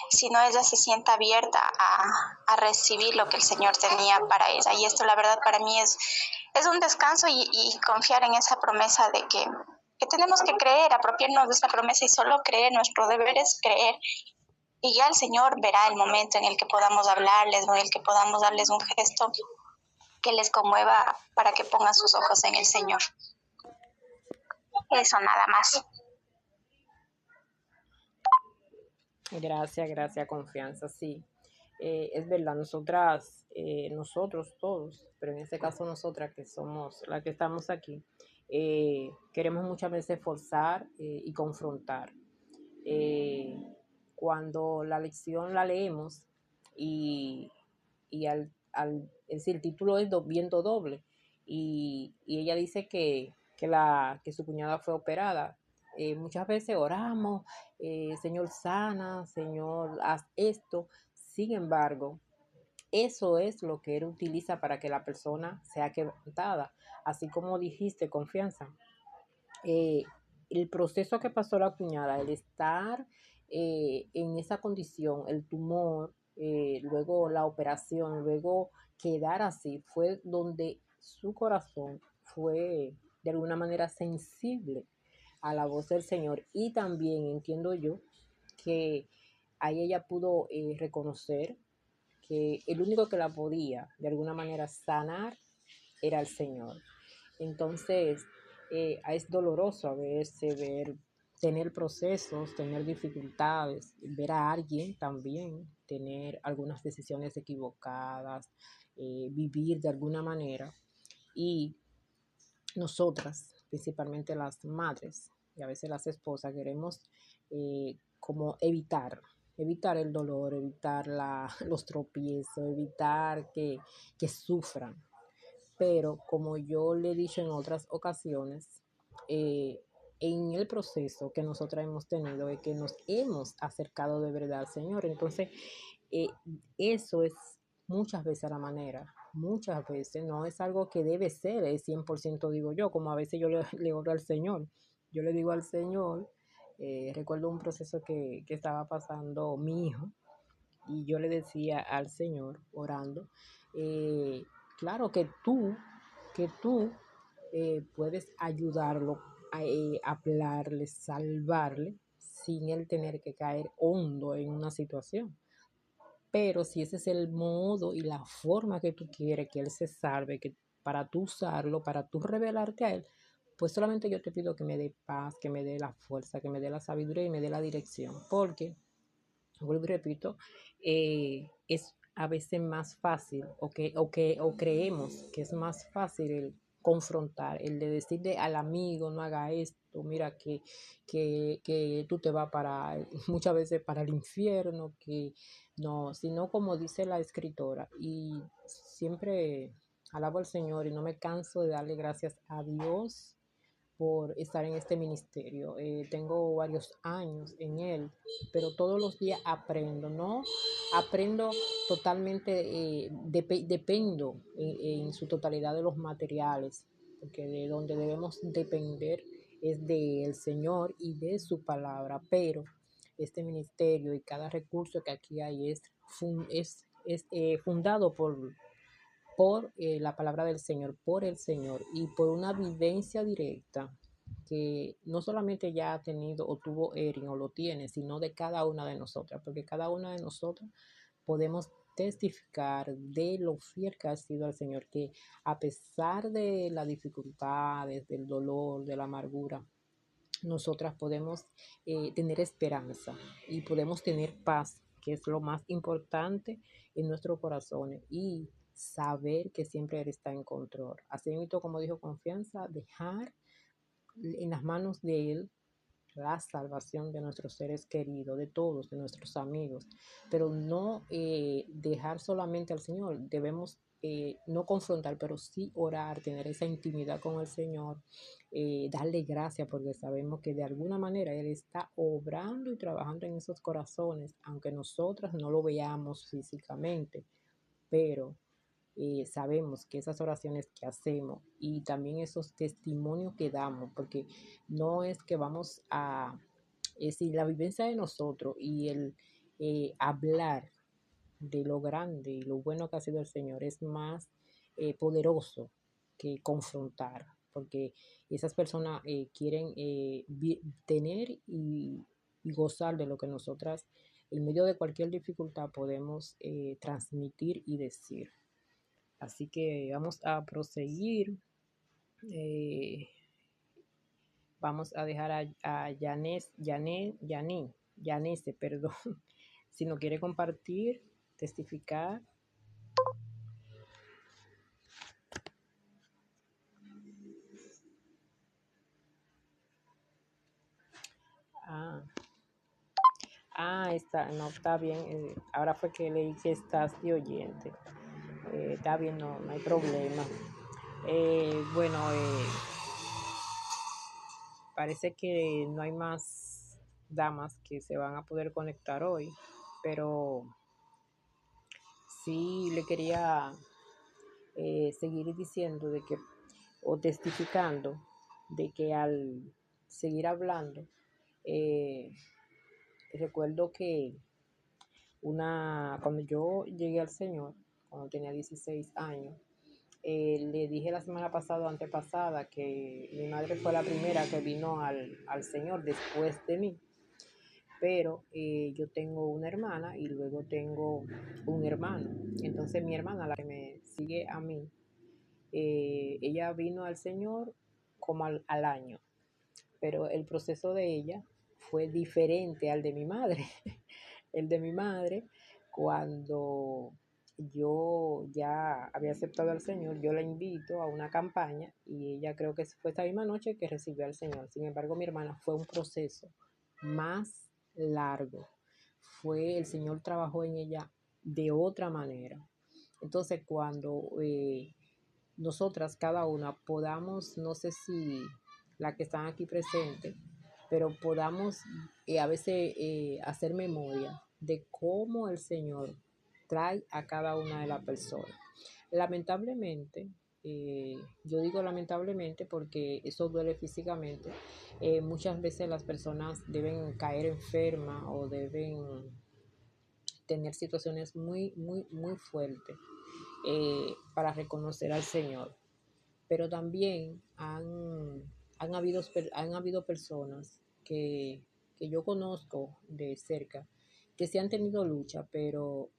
sino ella se sienta abierta a recibir lo que el Señor tenía para ella. Y esto, la verdad, para mí es un descanso, y confiar en esa promesa de que tenemos que creer, apropiarnos de esta promesa y solo creer. Nuestro deber es creer, y ya el Señor verá el momento en el que podamos hablarles, o en el que podamos darles un gesto que les conmueva para que pongan sus ojos en el Señor. Eso nada más. Gracias, Confianza, sí. Es verdad, nosotros todos, pero en este caso nosotras que somos las que estamos aquí, queremos muchas veces forzar y confrontar. Cuando la lección la leemos y es decir, el título es Viento Doble, y ella dice que su cuñada fue operada. Muchas veces oramos, Señor sana, Señor haz esto. Sin embargo, eso es lo que Él utiliza para que la persona sea quebrantada. Así como dijiste, Confianza, eh, el proceso que pasó la cuñada, el estar en esa condición, el tumor, luego la operación, luego quedar así, fue donde su corazón fue de alguna manera sensible a la voz del Señor, y también entiendo yo que ahí ella pudo reconocer que el único que la podía de alguna manera sanar era el Señor. Entonces, es doloroso a veces tener procesos, tener dificultades, ver a alguien también tener algunas decisiones equivocadas, vivir de alguna manera. Y nosotras, principalmente las madres y a veces las esposas, queremos como evitar el dolor, evitar los tropiezos, evitar que sufran. Pero como yo le he dicho en otras ocasiones, en el proceso que nosotras hemos tenido es que nos hemos acercado de verdad al Señor. Entonces, eh, eso es muchas veces la manera, muchas veces no es algo que debe ser, es 100% digo yo, como a veces yo le oro al Señor. Yo le digo al Señor, recuerdo un proceso que estaba pasando mi hijo, y yo le decía al Señor, orando, claro que tú puedes ayudarlo a hablarle, salvarle, sin él tener que caer hondo en una situación. Pero si ese es el modo y la forma que tú quieres que él se salve, que para tú usarlo, para tú revelarte a él, pues solamente yo te pido que me dé paz, que me dé la fuerza, que me dé la sabiduría y me dé la dirección. Porque, vuelvo y repito, es a veces más fácil o creemos que es más fácil el confrontar, el de decirle al amigo no haga esto, esto, mira que tú te vas muchas veces para el infierno, que no, sino como dice la escritora. Y siempre alabo al Señor y no me canso de darle gracias a Dios por estar en este ministerio. Tengo varios años en él, pero todos los días aprendo, ¿no? Aprendo totalmente, dependo en su totalidad de los materiales, porque de donde debemos depender es del Señor y de su palabra, pero este ministerio y cada recurso que aquí hay es fundado por la palabra del Señor, por el Señor y por una vivencia directa que no solamente ya ha tenido o tuvo Erin o lo tiene, sino de cada una de nosotras, porque cada una de nosotras podemos testificar de lo fiel que ha sido el Señor, que a pesar de las dificultades, del dolor, de la amargura, nosotras podemos tener esperanza y podemos tener paz, que es lo más importante en nuestros corazones, y saber que siempre Él está en control. Así mismo, como dijo, confianza, dejar en las manos de Él la salvación de nuestros seres queridos, de todos, de nuestros amigos, pero no dejar solamente al Señor. Debemos no confrontar, pero sí orar, tener esa intimidad con el Señor, darle gracias porque sabemos que de alguna manera Él está obrando y trabajando en esos corazones, aunque nosotras no lo veamos físicamente, pero sabemos que esas oraciones que hacemos y también esos testimonios que damos, porque no es que vamos a, si la vivencia de nosotros y el hablar de lo grande y lo bueno que ha sido el Señor es más poderoso que confrontar, porque esas personas quieren tener y gozar de lo que nosotras en medio de cualquier dificultad podemos transmitir y decir. Así que vamos a proseguir. eh, Vamos a dejar a Yanese, perdón, si no quiere compartir, testificar. Está bien. Ahora fue que leí que estás de oyente. Está bien, no hay problema. Bueno, parece que no hay más damas que se van a poder conectar hoy, pero sí le quería seguir diciendo de que, o testificando, de que al seguir hablando, eh, recuerdo que cuando yo llegué al Señor, cuando tenía 16 años, le dije la semana pasada o antepasada que mi madre fue la primera que vino al Señor después de mí, pero yo tengo una hermana y luego tengo un hermano. Entonces mi hermana, la que me sigue a mí, ella vino al Señor como al año, pero el proceso de ella fue diferente al de mi madre. El de mi madre, cuando yo ya había aceptado al Señor, yo la invito a una campaña y ella, creo que fue esta misma noche que recibió al Señor. Sin embargo, mi hermana, fue un proceso más largo. El Señor trabajó en ella de otra manera. Entonces, cuando nosotras, cada una, podamos, no sé si la que están aquí presentes, pero podamos a veces hacer memoria de cómo el Señor trae a cada una de las personas. Lamentablemente, yo digo lamentablemente porque eso duele físicamente, muchas veces las personas deben caer enfermas o deben tener situaciones muy, muy, muy fuertes para reconocer al Señor. Pero también han habido personas que yo conozco de cerca que sí han tenido lucha, pero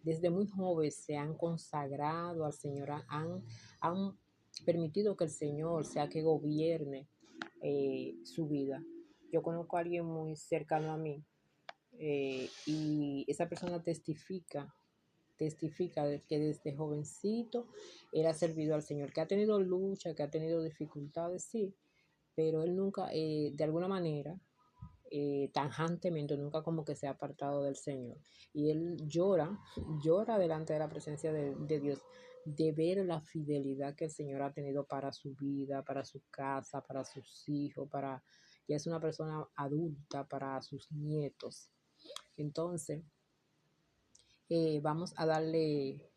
desde muy jóvenes se han consagrado al Señor, han permitido que el Señor sea que gobierne su vida. Yo conozco a alguien muy cercano a mí y esa persona testifica de que desde jovencito era servido al Señor, que ha tenido lucha, que ha tenido dificultades, sí, pero él nunca, de alguna manera, tajantemente, nunca como que se ha apartado del Señor. Y él llora delante de la presencia de Dios, de ver la fidelidad que el Señor ha tenido para su vida, para su casa, para sus hijos, ya es una persona adulta, para sus nietos. Entonces, vamos a darle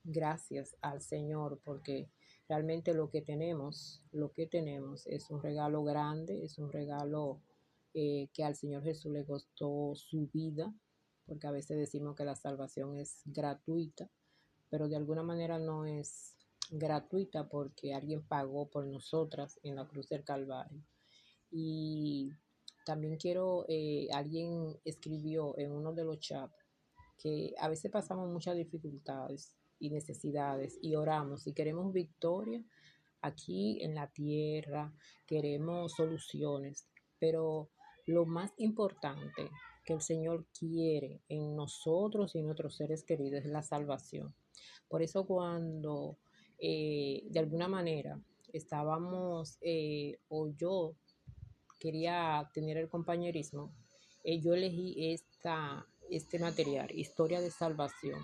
gracias al Señor porque realmente lo que tenemos es un regalo grande, es un regalo que al Señor Jesús le costó su vida, porque a veces decimos que la salvación es gratuita, pero de alguna manera no es gratuita porque alguien pagó por nosotras en la cruz del Calvario. Y también alguien escribió en uno de los chats que a veces pasamos muchas dificultades y necesidades y oramos y queremos victoria aquí en la tierra, queremos soluciones, pero lo más importante que el Señor quiere en nosotros y en nuestros seres queridos es la salvación. Por eso cuando de alguna manera estábamos o yo quería tener el compañerismo, yo elegí este material, Historia de Salvación,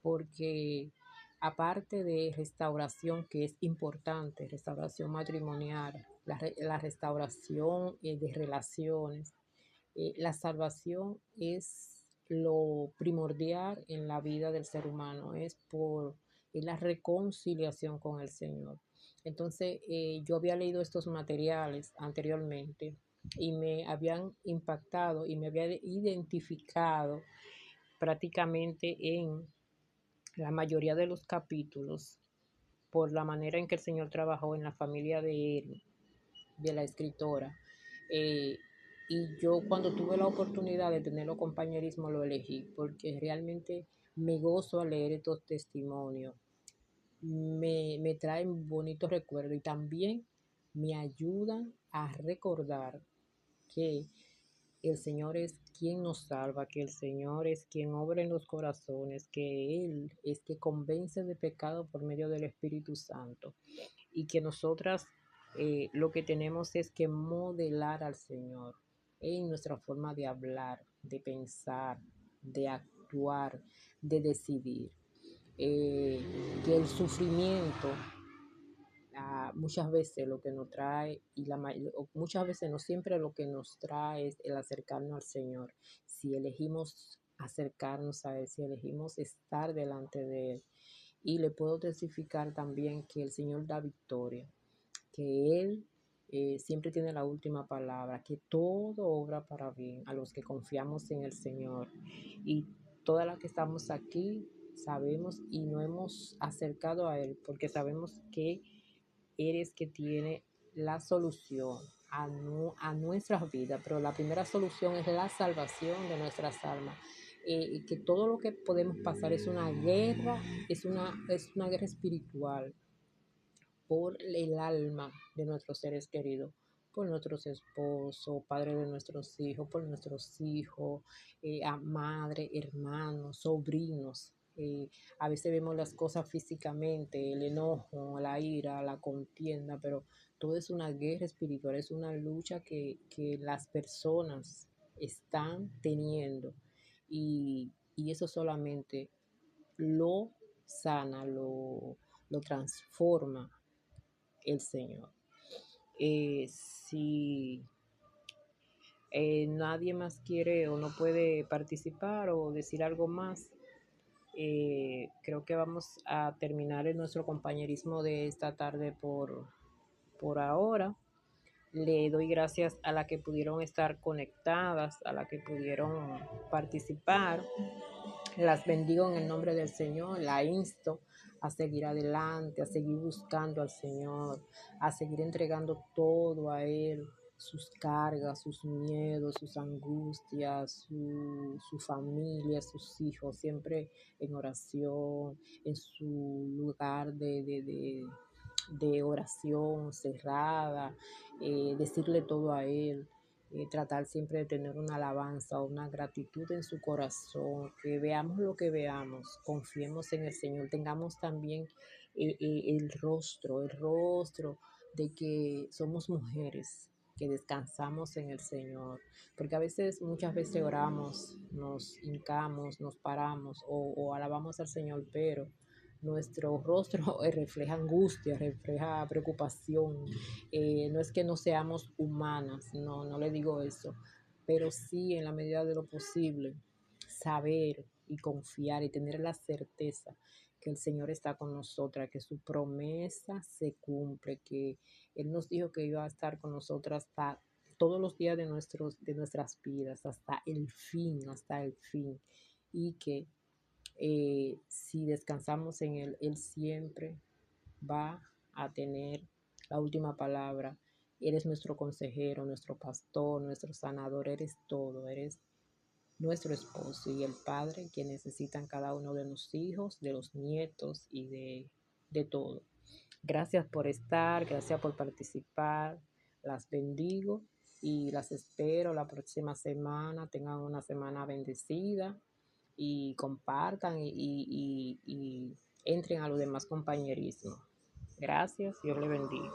porque aparte de restauración, que es importante, restauración matrimonial, la restauración de relaciones, la salvación es lo primordial en la vida del ser humano, es la reconciliación con el Señor. Entonces, yo había leído estos materiales anteriormente y me habían impactado y me había identificado prácticamente en la mayoría de los capítulos por la manera en que el Señor trabajó en la familia de él, de la escritora. Eh, y yo cuando tuve la oportunidad de tenerlo compañerismo lo elegí porque realmente me gozo al leer estos testimonios. Me traen bonitos recuerdos y también me ayudan a recordar que el Señor es quien nos salva, que el Señor es quien obra en los corazones, que Él es que convence de pecado por medio del Espíritu Santo y que nosotras lo que tenemos es que modelar al Señor en nuestra forma de hablar, de pensar, de actuar, de decidir. Que el sufrimiento muchas veces lo que nos trae, muchas veces no siempre lo que nos trae es el acercarnos al Señor. Si elegimos acercarnos a Él, si elegimos estar delante de Él. Y le puedo testificar también que el Señor da victoria, que Él siempre tiene la última palabra, que todo obra para bien a los que confiamos en el Señor. Y todas las que estamos aquí sabemos y nos hemos acercado a Él porque sabemos que eres que tiene la solución a nuestras vidas, pero la primera solución es la salvación de nuestras almas. Que todo lo que podemos pasar es una guerra, es una guerra espiritual por el alma de nuestros seres queridos, por nuestros esposos, padres de nuestros hijos, por nuestros hijos, a madre, hermanos, sobrinos. A veces vemos las cosas físicamente, el enojo, la ira, la contienda, pero todo es una guerra espiritual, es una lucha que las personas están teniendo y eso solamente lo sana, lo transforma el Señor. Si nadie más quiere o no puede participar o decir algo más, creo que vamos a terminar nuestro compañerismo de esta tarde por ahora. Le doy gracias a las que pudieron estar conectadas, a las que pudieron participar. Las bendigo en el nombre del Señor, la insto a seguir adelante, a seguir buscando al Señor, a seguir entregando todo a Él, sus cargas, sus miedos, sus angustias, su familia, sus hijos, siempre en oración, en su lugar de oración cerrada, decirle todo a Él. Tratar siempre de tener una alabanza o una gratitud en su corazón, que veamos lo que veamos, confiemos en el Señor, tengamos también el rostro de que somos mujeres que descansamos en el Señor, porque a veces, muchas veces oramos, nos hincamos, nos paramos o alabamos al Señor, pero nuestro rostro refleja angustia, refleja preocupación. No es que no seamos humanas, no, no le digo eso, pero sí en la medida de lo posible saber y confiar y tener la certeza que el Señor está con nosotras, que su promesa se cumple, que Él nos dijo que iba a estar con nosotras hasta todos los días de nuestras vidas, hasta el fin, hasta el fin. Y que si descansamos en Él, Él siempre va a tener la última palabra. Eres nuestro consejero, nuestro pastor, nuestro sanador, eres todo, eres nuestro esposo y el padre que necesitan cada uno de los hijos, de los nietos y de todo. Gracias por estar, gracias por participar, las bendigo y las espero la próxima semana. Tengan una semana bendecida y compartan y entren a los demás compañerismo. Gracias, Dios les bendiga.